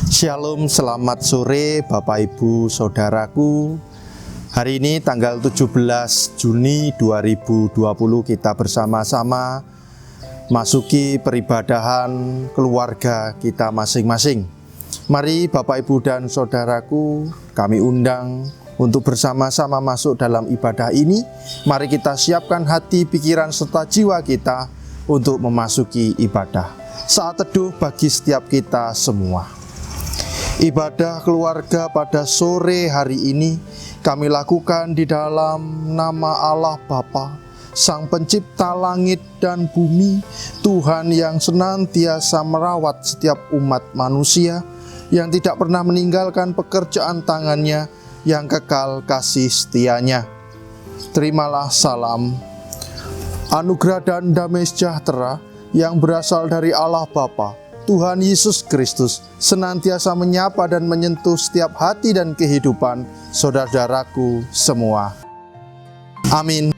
Shalom, selamat sore Bapak Ibu Saudaraku. Hari ini tanggal 17 Juni 2020 kita bersama-sama masuki peribadahan keluarga kita masing-masing. Mari Bapak Ibu dan Saudaraku, kami undang untuk bersama-sama masuk dalam ibadah ini. Mari kita siapkan hati, pikiran, serta jiwa kita untuk memasuki ibadah. Saat teduh bagi setiap kita semua. Ibadah keluarga pada sore hari ini kami lakukan di dalam nama Allah Bapa, Sang Pencipta langit dan bumi, Tuhan yang senantiasa merawat setiap umat manusia, yang tidak pernah meninggalkan pekerjaan tangannya, yang kekal kasih setianya. Terimalah salam, anugerah dan damai sejahtera yang berasal dari Allah Bapa, Tuhan Yesus Kristus, senantiasa menyapa dan menyentuh setiap hati dan kehidupan saudara-saudaraku semua. Amin.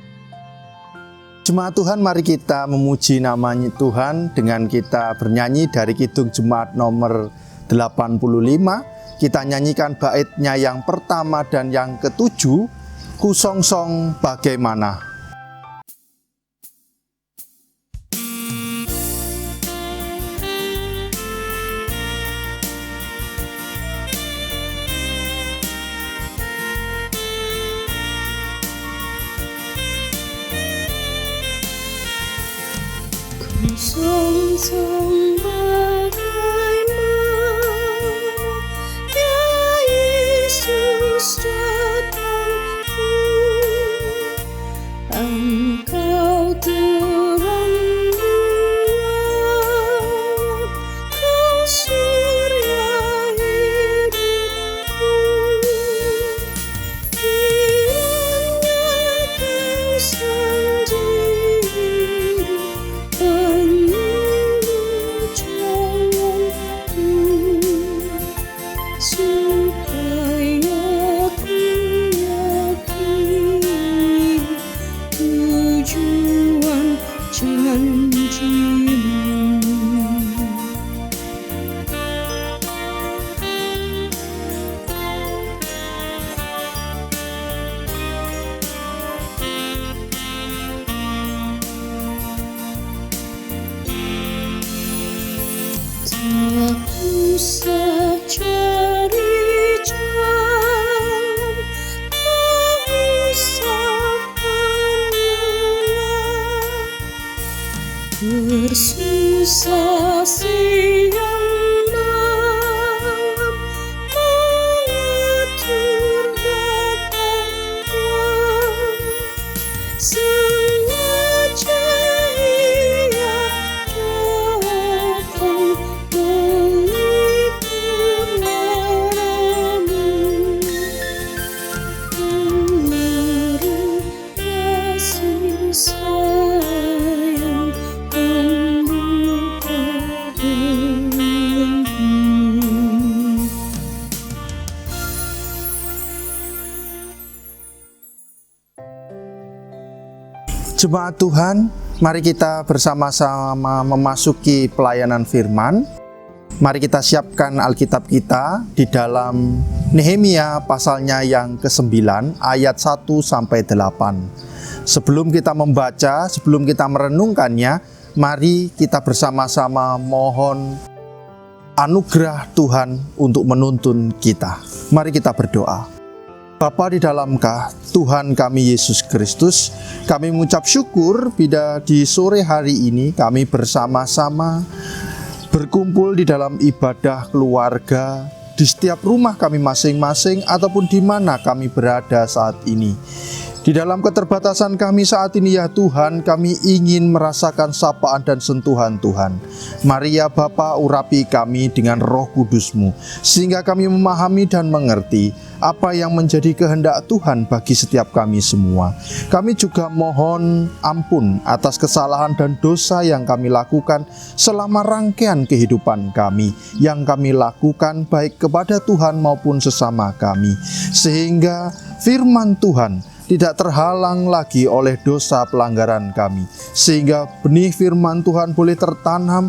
Jemaat Tuhan, mari kita memuji namanya Tuhan dengan kita bernyanyi dari Kidung Jemaat nomor 85. Kita nyanyikan baitnya yang pertama dan yang ketujuh, Kusongsong Bagaimana. Kusongsong bagaimana ya Yesus datangku, Engkau terang bulan, Kau surya hidupku, kiranya Kau sendiri penuh jalanku, supaya ku yakini tujuan janji-Mu. Tak usah cari jalan, tak usah menolak, bersusah siang malam, mengatur datangnya, sengaja Ia datang melipur laramu, menaruh kasih sayang membuka relenggu. Jemaat Tuhan, mari kita bersama-sama memasuki pelayanan firman. Mari kita siapkan Alkitab kita di dalam Nehemia pasalnya yang ke-9 ayat 1-8. Sebelum kita membaca, sebelum kita merenungkannya, mari kita bersama-sama mohon anugerah Tuhan untuk menuntun kita. Mari kita berdoa. Bapa di dalam-Kah, Tuhan kami Yesus Kristus, kami mengucap syukur bila di sore hari ini kami bersama-sama berkumpul di dalam ibadah keluarga di setiap rumah kami masing-masing ataupun di mana kami berada saat ini. Di dalam keterbatasan kami saat ini ya Tuhan, kami ingin merasakan sapaan dan sentuhan Tuhan. Mari ya Bapa, urapi kami dengan Roh Kudus-Mu, sehingga kami memahami dan mengerti apa yang menjadi kehendak Tuhan bagi setiap kami semua. Kami juga mohon ampun atas kesalahan dan dosa yang kami lakukan selama rangkaian kehidupan kami, yang kami lakukan baik kepada Tuhan maupun sesama kami, sehingga firman Tuhan tidak terhalang lagi oleh dosa pelanggaran kami, sehingga benih firman Tuhan boleh tertanam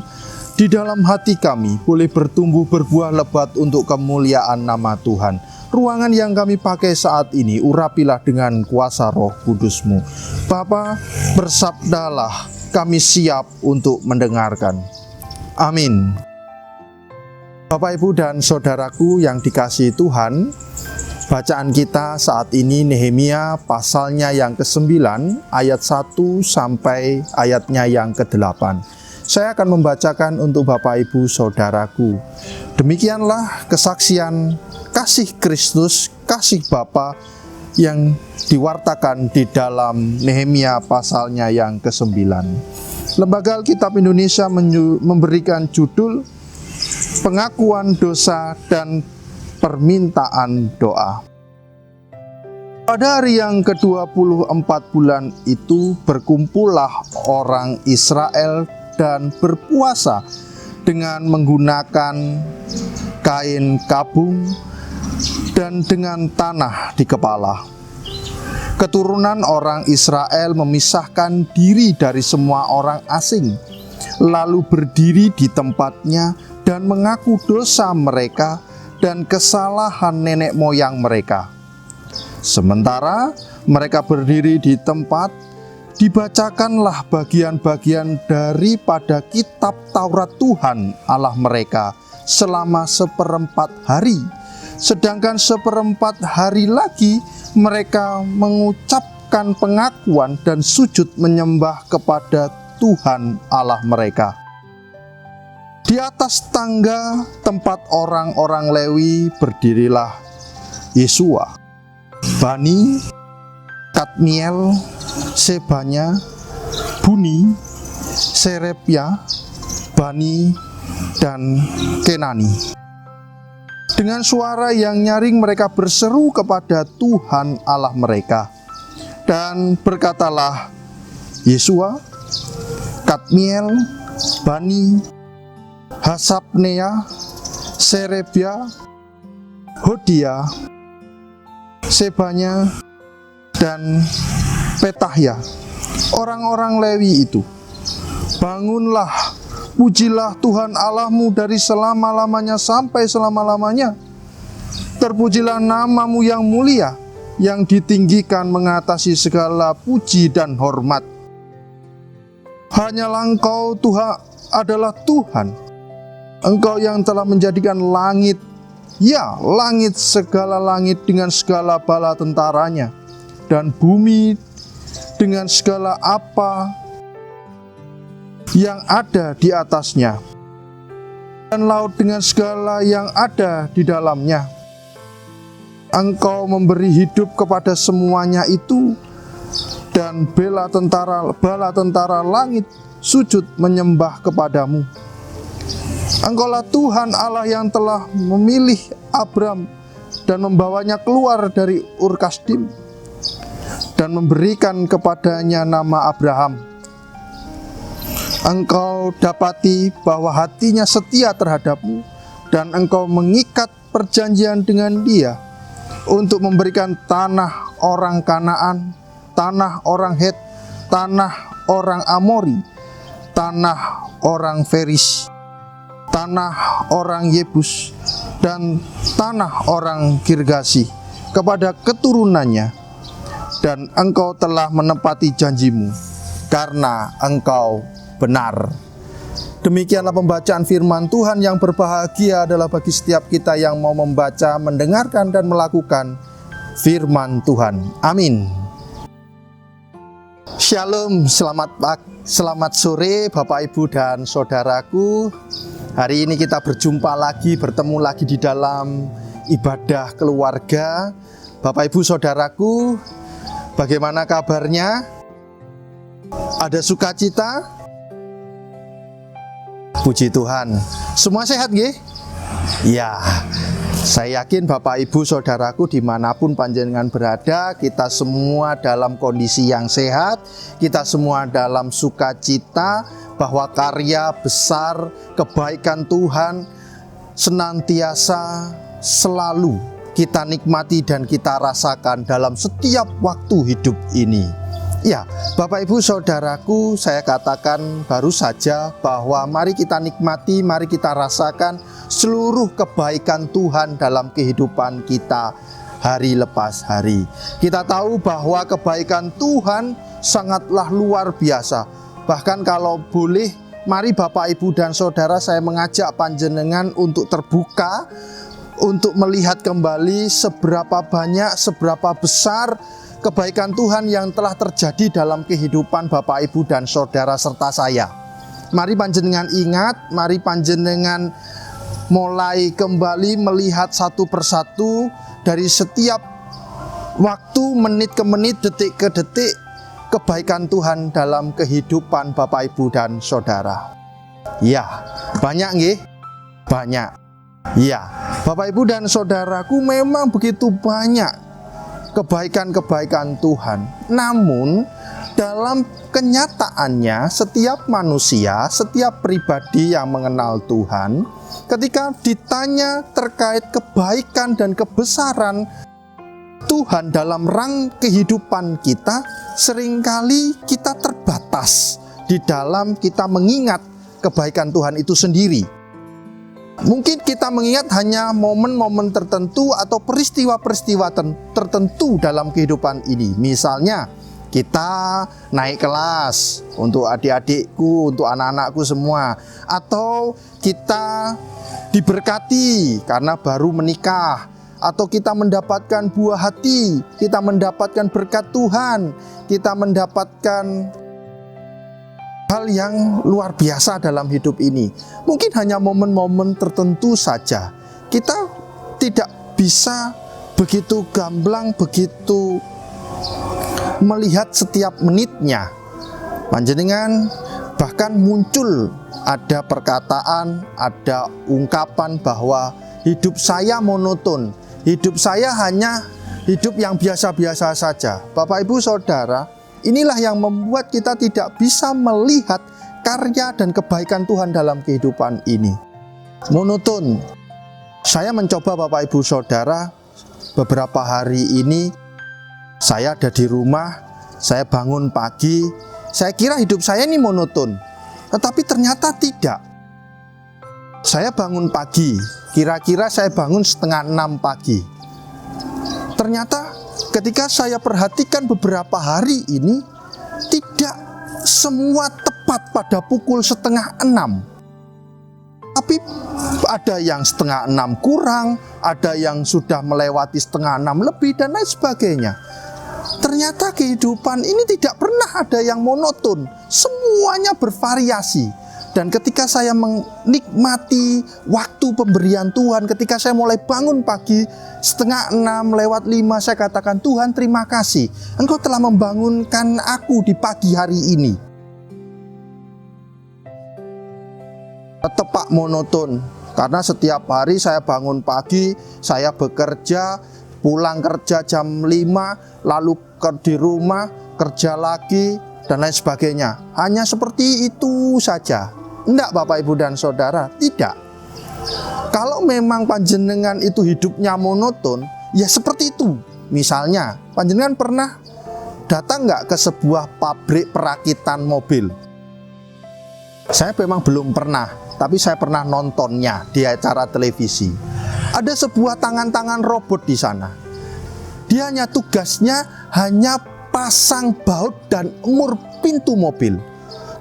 di di dalam hati kami boleh bertumbuh berbuah lebat untuk kemuliaan nama Tuhan. Ruangan yang kami pakai saat ini urapilah dengan kuasa Roh Kudus-Mu. Bapa, bersabdalah, kami siap untuk mendengarkan. Amin. Bapak, Ibu, dan saudaraku yang dikasihi Tuhan, bacaan kita saat ini Nehemia pasalnya yang ke-9 ayat 1 sampai ayatnya yang ke-8. Saya akan membacakan untuk Bapak, Ibu, saudaraku. Demikianlah kesaksian kasih Kristus, kasih Bapa yang diwartakan di dalam Nehemia pasalnya yang ke-9. Lembaga Alkitab Indonesia memberikan judul Pengakuan Dosa dan Permintaan Doa. Pada hari yang ke-24 bulan itu berkumpullah orang Israel dan berpuasa dengan menggunakan kain kabung dan dengan tanah di kepala. Keturunan orang Israel memisahkan diri dari semua orang asing, lalu berdiri di tempatnya dan mengaku dosa mereka dan kesalahan nenek moyang mereka. Sementara mereka berdiri di tempat, dibacakanlah bagian-bagian daripada kitab Taurat Tuhan Allah mereka selama 1/4 hari. Sedangkan 1/4 hari lagi mereka mengucapkan pengakuan dan sujud menyembah kepada Tuhan Allah mereka. Di atas tangga tempat orang-orang Lewi berdirilah Yesua, Bani, Kadmiel, Sebanya, Buni, Serebia, Bani, dan Kenani. Dengan suara yang nyaring mereka berseru kepada Tuhan Allah mereka. Dan berkatalah Yesua, Kadmiel, Bani, Hasabnea, Serebia, Hodia, Sebanya, dan Petahya, orang-orang Lewi itu, bangunlah, pujilah Tuhan Allahmu dari selama-lamanya sampai selama-lamanya. Terpujilah namamu yang mulia, yang ditinggikan mengatasi segala puji dan hormat. Hanyalah Engkau Tuhan adalah Tuhan. Engkau yang telah menjadikan langit, ya langit, segala langit dengan segala bala tentaranya, dan bumi dengan segala apa yang ada di atasnya, dan laut dengan segala yang ada di dalamnya. Engkau memberi hidup kepada semuanya itu, dan bala tentara langit sujud menyembah kepadamu. Engkaulah Tuhan Allah yang telah memilih Abram dan membawanya keluar dari Ur Kasdim dan memberikan kepadanya nama Abraham. Engkau dapati bahwa hatinya setia terhadapmu, dan engkau mengikat perjanjian dengan dia untuk memberikan tanah orang Kanaan, tanah orang Het, tanah orang Amori, tanah orang Feris, tanah orang Yebus, dan tanah orang Girgasi kepada keturunannya. Dan engkau telah menepati janjimu, karena engkau benar. Demikianlah pembacaan firman Tuhan. Yang berbahagia adalah bagi setiap kita yang mau membaca, mendengarkan, dan melakukan firman Tuhan. Amin. Shalom, selamat sore Bapak, Ibu, dan saudaraku. Hari ini kita bertemu lagi di dalam ibadah keluarga. Bapak, Ibu, saudaraku, bagaimana kabarnya? Ada sukacita? Puji Tuhan. Semua sehat, nggih? Ya, saya yakin Bapak, Ibu, saudaraku dimanapun panjenengan berada, kita semua dalam kondisi yang sehat, kita semua dalam sukacita, bahwa karya besar kebaikan Tuhan senantiasa selalu kita nikmati dan kita rasakan dalam setiap waktu hidup ini. Ya, Bapak Ibu Saudaraku, saya katakan baru saja bahwa mari kita nikmati, mari kita rasakan seluruh kebaikan Tuhan dalam kehidupan kita hari lepas hari. Kita tahu bahwa kebaikan Tuhan sangatlah luar biasa. Bahkan kalau boleh, mari Bapak Ibu dan Saudara, saya mengajak panjenengan untuk terbuka, untuk melihat kembali seberapa banyak, seberapa besar kebaikan Tuhan yang telah terjadi dalam kehidupan Bapak Ibu dan Saudara serta saya. Mari panjenengan ingat, mari panjenengan mulai kembali melihat satu persatu dari setiap waktu, menit ke menit, detik ke detik, kebaikan Tuhan dalam kehidupan Bapak Ibu dan Saudara. Ya, banyak nggih? Banyak. Ya, Bapak Ibu dan Saudaraku, memang begitu banyak kebaikan-kebaikan Tuhan. Namun dalam kenyataannya, setiap manusia, setiap pribadi yang mengenal Tuhan, ketika ditanya terkait kebaikan dan kebesaran Tuhan dalam rang kehidupan kita, seringkali kita terbatas di dalam kita mengingat kebaikan Tuhan itu sendiri. Mungkin kita mengingat hanya momen-momen tertentu atau peristiwa-peristiwa tertentu dalam kehidupan ini. Misalnya, kita naik kelas untuk adik-adikku, untuk anak-anakku semua. Atau kita diberkati karena baru menikah. Atau kita mendapatkan buah hati, kita mendapatkan berkat Tuhan, kita mendapatkan hal yang luar biasa dalam hidup ini. Mungkin hanya momen-momen tertentu saja. Kita tidak bisa begitu gamblang, begitu melihat setiap menitnya. Panjenengan bahkan muncul ada perkataan, ada ungkapan bahwa hidup saya monoton, hidup saya hanya hidup yang biasa-biasa saja. Bapak Ibu Saudara, inilah yang membuat kita tidak bisa melihat karya dan kebaikan Tuhan dalam kehidupan ini. Monoton. Saya mencoba Bapak Ibu Saudara, beberapa hari ini saya ada di rumah, saya bangun pagi, saya kira hidup saya ini monoton. Tetapi ternyata tidak. Saya bangun pagi, kira-kira saya bangun 5:30 pagi. Ternyata ketika saya perhatikan beberapa hari ini, tidak semua tepat pada pukul 5:30. Tapi ada yang 5:30 kurang, ada yang sudah melewati 5:30 lebih, dan lain sebagainya. Ternyata kehidupan ini tidak pernah ada yang monoton, semuanya bervariasi. Dan ketika saya menikmati waktu pemberian Tuhan, ketika saya mulai bangun pagi 5:30 lewat 5, saya katakan, Tuhan terima kasih, Engkau telah membangunkan aku di pagi hari ini. Tepak monoton, karena setiap hari saya bangun pagi, saya bekerja, pulang kerja jam 5, lalu di rumah, kerja lagi, dan lain sebagainya. Hanya seperti itu saja. Enggak Bapak Ibu dan Saudara, tidak. Kalau memang panjenengan itu hidupnya monoton, ya seperti itu. Misalnya, panjenengan pernah datang nggak ke sebuah pabrik perakitan mobil? Saya memang belum pernah, tapi saya pernah nontonnya di acara televisi. Ada sebuah tangan-tangan robot di sana. Dia hanya tugasnya hanya pasang baut dan emur pintu mobil.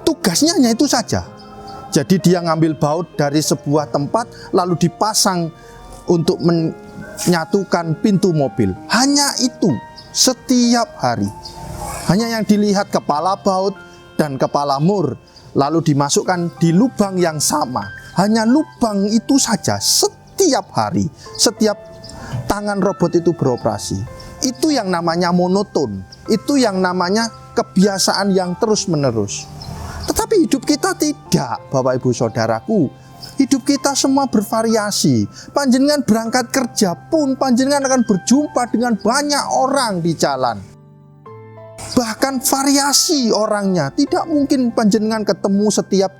Tugasnya hanya itu saja. Jadi dia ngambil baut dari sebuah tempat lalu dipasang untuk menyatukan pintu mobil. Hanya itu setiap hari. Hanya yang dilihat kepala baut dan kepala mur, lalu dimasukkan di lubang yang sama. Hanya lubang itu saja setiap hari. Setiap tangan robot itu beroperasi. Itu yang namanya monoton. Itu yang namanya kebiasaan yang terus-menerus. Tetapi hidup kita tidak, Bapak Ibu Saudaraku. Hidup kita semua bervariasi. Panjenengan berangkat kerja pun panjenengan akan berjumpa dengan banyak orang di jalan. Bahkan variasi orangnya. Tidak mungkin panjenengan ketemu setiap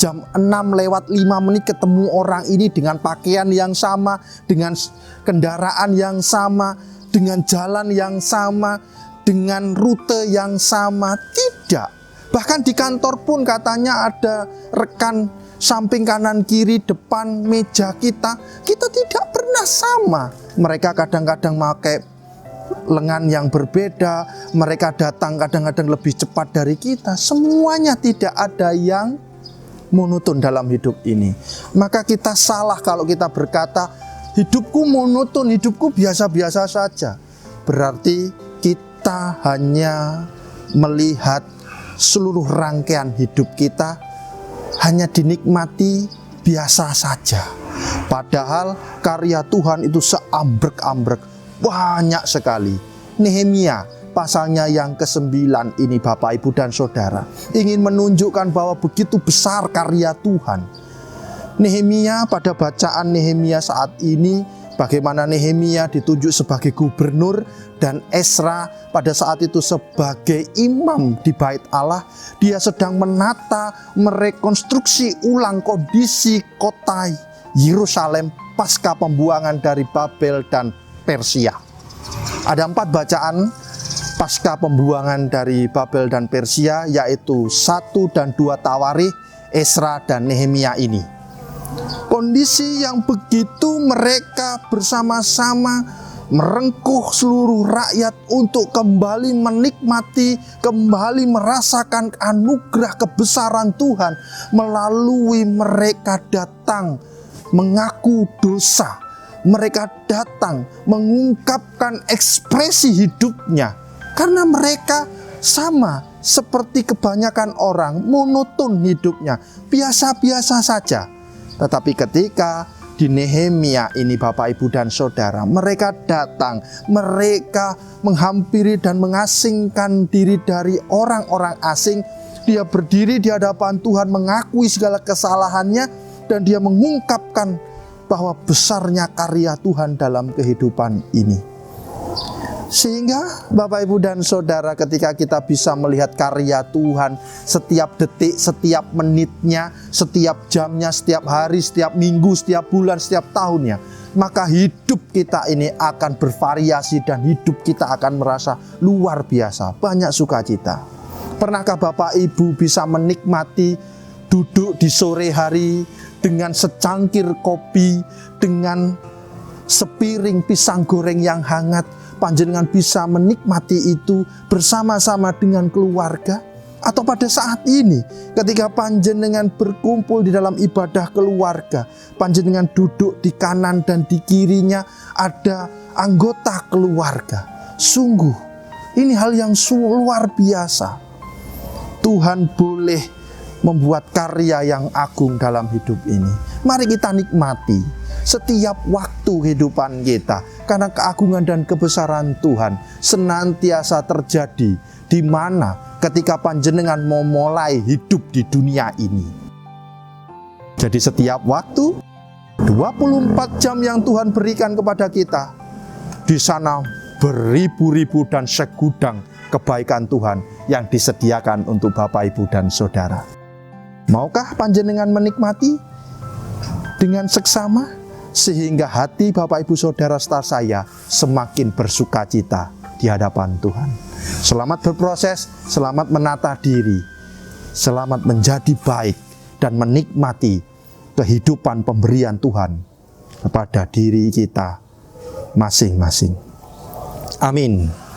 jam 6 lewat 5 menit ketemu orang ini dengan pakaian yang sama, dengan kendaraan yang sama, dengan jalan yang sama, dengan rute yang sama, tidak. Bahkan di kantor pun katanya ada rekan samping kanan kiri depan meja kita tidak pernah sama. Mereka kadang-kadang pakai lengan yang berbeda, mereka datang kadang-kadang lebih cepat dari kita. Semuanya tidak ada yang monoton dalam hidup ini. Maka kita salah kalau kita berkata, hidupku monoton, hidupku biasa-biasa saja. Berarti kita hanya melihat seluruh rangkaian hidup kita hanya dinikmati biasa saja. Padahal karya Tuhan itu seambrek-ambrek, banyak sekali. Nehemia pasalnya yang ke-9 ini Bapak, Ibu, dan Saudara ingin menunjukkan bahwa begitu besar karya Tuhan. Nehemia, pada bacaan Nehemia saat ini, bagaimana Nehemia ditunjuk sebagai gubernur dan Ezra pada saat itu sebagai imam di Bait Allah. Dia sedang menata, merekonstruksi ulang kondisi kota Yerusalem pasca pembuangan dari Babel dan Persia. Ada 4 bacaan pasca pembuangan dari Babel dan Persia, yaitu 1 dan 2 Tawarikh, Ezra dan Nehemia ini. Kondisi yang begitu mereka bersama-sama merengkuh seluruh rakyat untuk kembali menikmati, kembali merasakan anugerah kebesaran Tuhan melalui mereka datang mengaku dosa. Mereka datang mengungkapkan ekspresi hidupnya karena mereka sama seperti kebanyakan orang, monoton hidupnya, biasa-biasa saja. Tetapi ketika di Nehemia ini Bapak, Ibu, dan Saudara, mereka datang, mereka menghampiri dan mengasingkan diri dari orang-orang asing. Dia berdiri di hadapan Tuhan, mengakui segala kesalahannya, dan dia mengungkapkan bahwa besarnya karya Tuhan dalam kehidupan ini. Sehingga Bapak, Ibu, dan Saudara, ketika kita bisa melihat karya Tuhan setiap detik, setiap menitnya, setiap jamnya, setiap hari, setiap minggu, setiap bulan, setiap tahunnya, maka hidup kita ini akan bervariasi dan hidup kita akan merasa luar biasa, banyak sukacita. Pernahkah Bapak, Ibu bisa menikmati duduk di sore hari dengan secangkir kopi, dengan sepiring pisang goreng yang hangat, panjenengan bisa menikmati itu bersama-sama dengan keluarga? Atau pada saat ini ketika panjenengan berkumpul di dalam ibadah keluarga, panjenengan duduk di kanan dan di kirinya ada anggota keluarga. Sungguh ini hal yang luar biasa. Tuhan boleh membuat karya yang agung dalam hidup ini. Mari kita nikmati setiap waktu kehidupan kita, karena keagungan dan kebesaran Tuhan senantiasa terjadi di mana ketika panjenengan mau mulai hidup di dunia ini. Jadi setiap waktu 24 jam yang Tuhan berikan kepada kita, di sana beribu-ribu dan segudang kebaikan Tuhan yang disediakan untuk Bapak, Ibu, dan Saudara. Maukah panjenengan menikmati dengan seksama sehingga hati Bapak, Ibu, Saudara serta saya semakin bersukacita di hadapan Tuhan? Selamat berproses, selamat menata diri, selamat menjadi baik dan menikmati kehidupan pemberian Tuhan kepada diri kita masing-masing. Amin.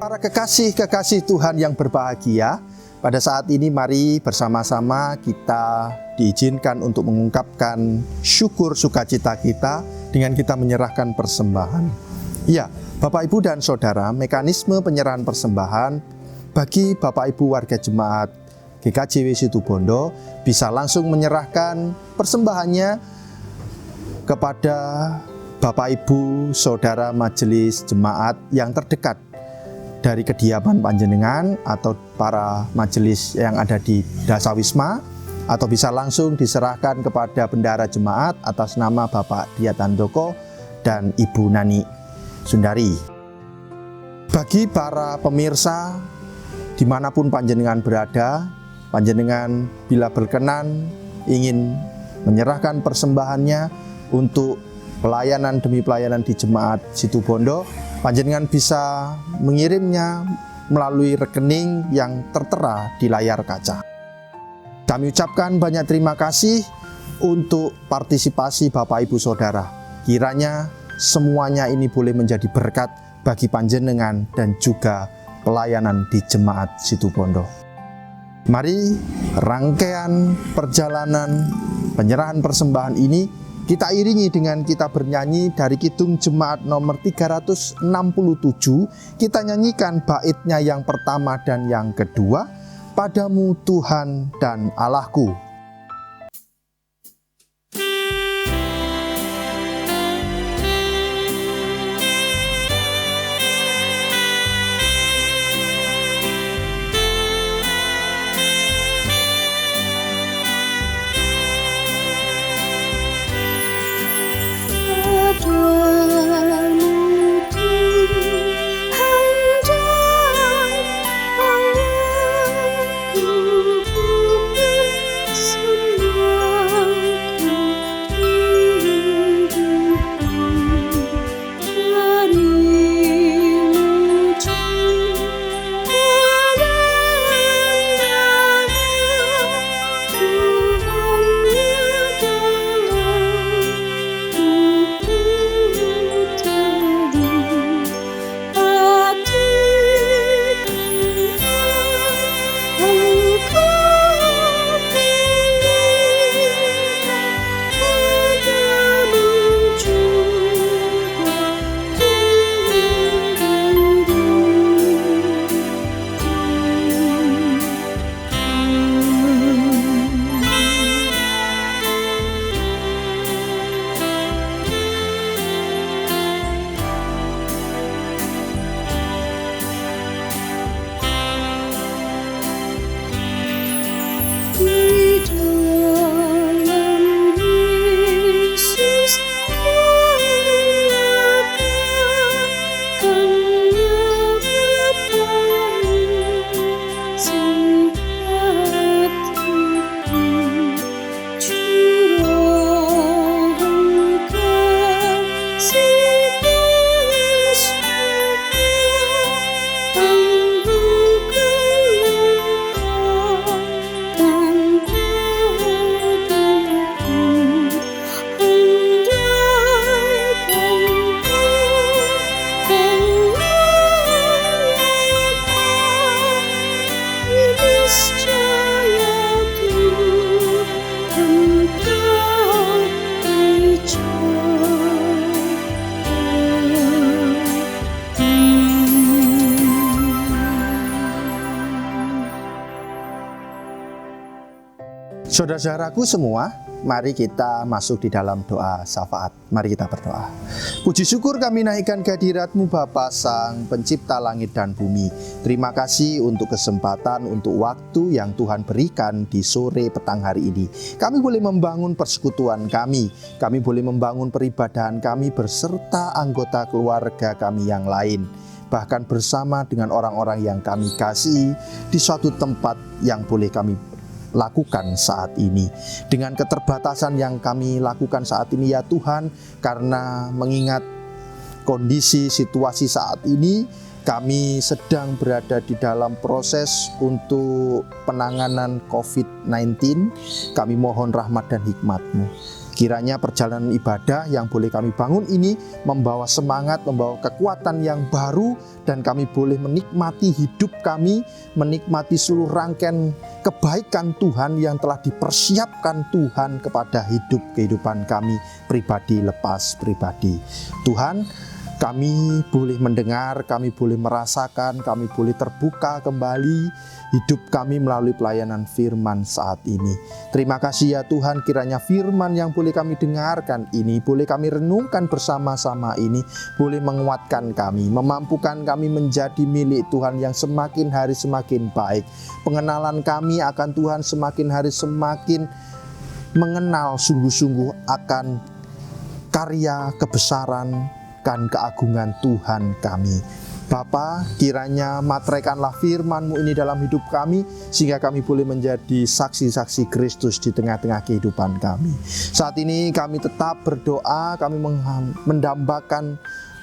Para kekasih-kekasih Tuhan yang berbahagia, pada saat ini mari bersama-sama kita diizinkan untuk mengungkapkan syukur sukacita kita dengan kita menyerahkan persembahan. Ya, Bapak Ibu dan Saudara, mekanisme penyerahan persembahan bagi Bapak Ibu warga jemaat GKJW Situbondo bisa langsung menyerahkan persembahannya kepada Bapak Ibu Saudara Majelis Jemaat yang terdekat dari kediaman panjenengan atau para majelis yang ada di Dasawisma, atau bisa langsung diserahkan kepada bendahara jemaat atas nama Bapak Diat Handoko dan Ibu Nani Sundari. Bagi para pemirsa dimanapun panjenengan berada, panjenengan bila berkenan ingin menyerahkan persembahannya untuk pelayanan demi pelayanan di jemaat Situbondo, panjenengan bisa mengirimnya melalui rekening yang tertera di layar kaca. Kami ucapkan banyak terima kasih untuk partisipasi Bapak Ibu Saudara. Kiranya semuanya ini boleh menjadi berkat bagi panjenengan dan juga pelayanan di jemaat Situbondo. Mari rangkaian perjalanan penyerahan persembahan ini kita iringi dengan kita bernyanyi dari Kidung Jemaat nomor 367. Kita nyanyikan baitnya yang pertama dan yang kedua, Padamu Tuhan dan Allahku. Saudara-saudaraku semua, mari kita masuk di dalam doa syafaat. Mari kita berdoa. Puji syukur kami naikkan kehadirat-Mu Bapa Sang Pencipta langit dan bumi. Terima kasih untuk kesempatan, untuk waktu yang Tuhan berikan di sore petang hari ini. Kami boleh membangun persekutuan kami boleh membangun peribadahan kami beserta anggota keluarga kami yang lain. Bahkan bersama dengan orang-orang yang kami kasihi di suatu tempat yang boleh kami lakukan saat ini. Dengan keterbatasan yang kami lakukan saat ini ya Tuhan, karena mengingat kondisi situasi saat ini, kami sedang berada di dalam proses untuk penanganan COVID-19. Kami mohon rahmat dan hikmat-Mu. Kiranya perjalanan ibadah yang boleh kami bangun ini membawa semangat, membawa kekuatan yang baru, dan kami boleh menikmati hidup kami, menikmati seluruh rangkaian kebaikan Tuhan yang telah dipersiapkan Tuhan kepada kehidupan kami pribadi lepas pribadi. Tuhan, kami boleh mendengar, kami boleh merasakan, kami boleh terbuka kembali hidup kami melalui pelayanan firman saat ini. Terima kasih ya Tuhan, kiranya firman yang boleh kami dengarkan ini, boleh kami renungkan bersama-sama ini, boleh menguatkan kami, memampukan kami menjadi milik Tuhan yang semakin hari semakin baik. Pengenalan kami akan Tuhan semakin hari semakin mengenal sungguh-sungguh akan karya kebesaran dan keagungan Tuhan kami. Bapa, kiranya materaikanlah firman-Mu ini dalam hidup kami, sehingga kami boleh menjadi saksi-saksi Kristus di tengah-tengah kehidupan kami. Saat ini kami tetap berdoa, kami mendambakan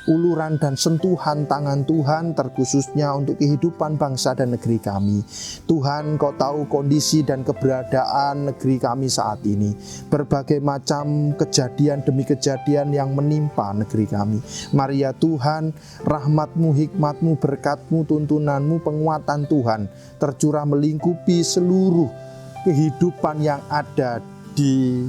uluran dan sentuhan tangan Tuhan, terkhususnya untuk kehidupan bangsa dan negeri kami. Tuhan, Kau tahu kondisi dan keberadaan negeri kami saat ini. Berbagai macam kejadian demi kejadian yang menimpa negeri kami. Mari ya Tuhan, rahmat-Mu, hikmat-Mu, berkat-Mu, tuntunan-Mu, penguatan Tuhan tercurah melingkupi seluruh kehidupan yang ada di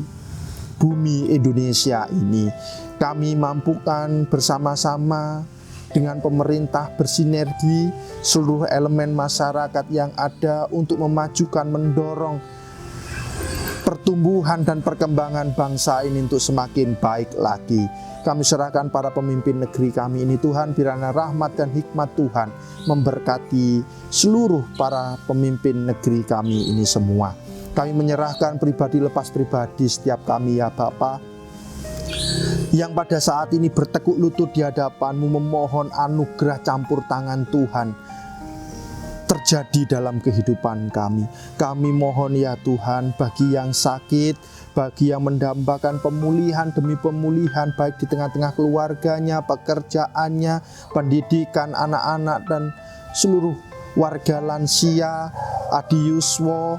bumi Indonesia ini. Kami mampukan bersama-sama dengan pemerintah bersinergi seluruh elemen masyarakat yang ada untuk memajukan, mendorong pertumbuhan dan perkembangan bangsa ini untuk semakin baik lagi. Kami serahkan para pemimpin negeri kami ini Tuhan, kiranya rahmat dan hikmat Tuhan memberkati seluruh para pemimpin negeri kami ini semua. Kami menyerahkan pribadi lepas pribadi setiap kami ya Bapa, yang pada saat ini bertekuk lutut di hadapan-Mu memohon anugerah campur tangan Tuhan terjadi dalam kehidupan kami. Kami mohon ya Tuhan, bagi yang sakit, bagi yang mendambakan pemulihan demi pemulihan, baik di tengah-tengah keluarganya, pekerjaannya, pendidikan anak-anak dan seluruh warga lansia, adiuswo,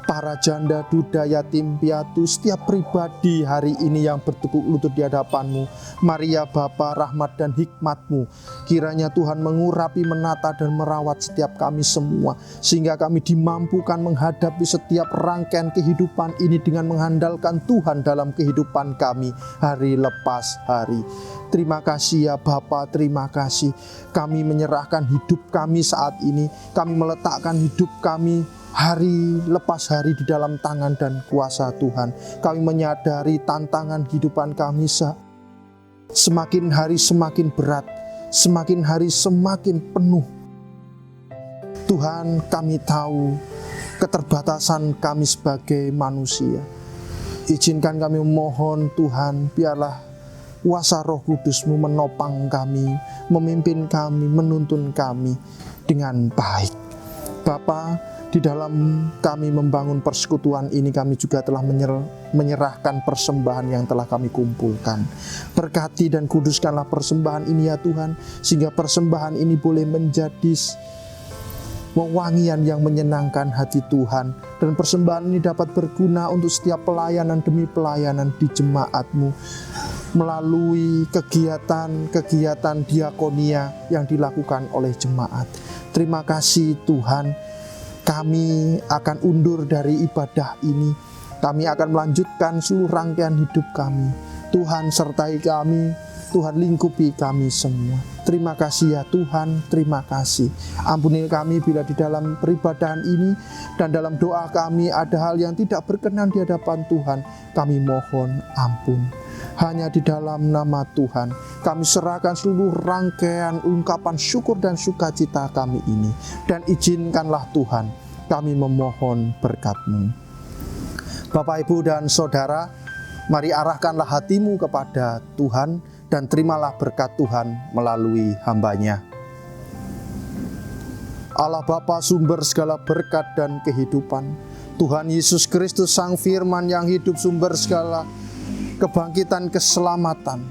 para janda, duda, yatim, piatu, setiap pribadi hari ini yang bertekuk lutut di hadapan-Mu. Mari ya Bapa, rahmat dan hikmat-Mu kiranya Tuhan mengurapi, menata dan merawat setiap kami semua, sehingga kami dimampukan menghadapi setiap rangkaian kehidupan ini dengan mengandalkan Tuhan dalam kehidupan kami hari lepas hari. Terima kasih ya Bapa, terima kasih. Kami menyerahkan hidup kami saat ini, kami meletakkan hidup kami hari lepas hari di dalam tangan dan kuasa Tuhan. Kami menyadari tantangan kehidupan kami semakin hari semakin berat, semakin hari semakin penuh. Tuhan, kami tahu keterbatasan kami sebagai manusia. Izinkan kami memohon Tuhan, biarlah kuasa Roh Kudus-Mu menopang kami, memimpin kami, menuntun kami dengan baik. Bapa, di dalam kami membangun persekutuan ini, kami juga telah menyerahkan persembahan yang telah kami kumpulkan. Berkati dan kuduskanlah persembahan ini ya Tuhan, sehingga persembahan ini boleh menjadi wewangian yang menyenangkan hati Tuhan. Dan persembahan ini dapat berguna untuk setiap pelayanan demi pelayanan di jemaat-Mu, melalui kegiatan-kegiatan diakonia yang dilakukan oleh jemaat. Terima kasih Tuhan. Kami akan undur dari ibadah ini. Kami akan melanjutkan seluruh rangkaian hidup kami. Tuhan sertai kami, Tuhan lingkupi kami semua. Terima kasih ya Tuhan, terima kasih. Ampuni kami bila di dalam peribadahan ini dan dalam doa kami ada hal yang tidak berkenan di hadapan Tuhan. Kami mohon ampun. Hanya di dalam nama Tuhan kami serahkan seluruh rangkaian ungkapan syukur dan sukacita kami ini. Dan izinkanlah Tuhan kami memohon berkat-Mu. Bapak, Ibu, dan Saudara, mari arahkanlah hatimu kepada Tuhan dan terimalah berkat Tuhan melalui hamba-Nya. Allah Bapa, sumber segala berkat dan kehidupan, Tuhan Yesus Kristus Sang Firman yang hidup, sumber segala kebangkitan, keselamatan,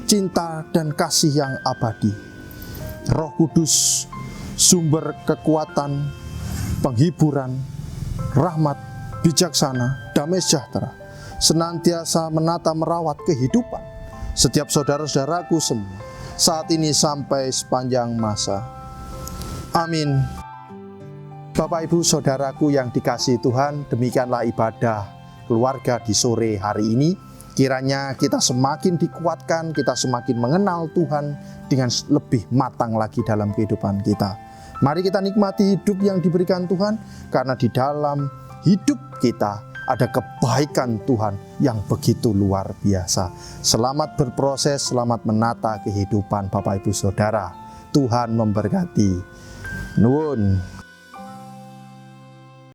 cinta dan kasih yang abadi. Roh Kudus, sumber kekuatan, penghiburan, rahmat, bijaksana, damai sejahtera, senantiasa menata merawat kehidupan setiap saudara-saudaraku semua, saat ini sampai sepanjang masa. Amin. Bapak Ibu Saudaraku yang dikasihi Tuhan, demikianlah ibadah keluarga di sore hari ini. Kiranya kita semakin dikuatkan, kita semakin mengenal Tuhan dengan lebih matang lagi dalam kehidupan kita. Mari kita nikmati hidup yang diberikan Tuhan, karena di dalam hidup kita ada kebaikan Tuhan yang begitu luar biasa. Selamat berproses, selamat menata kehidupan Bapak Ibu Saudara. Tuhan memberkati. Nuwun.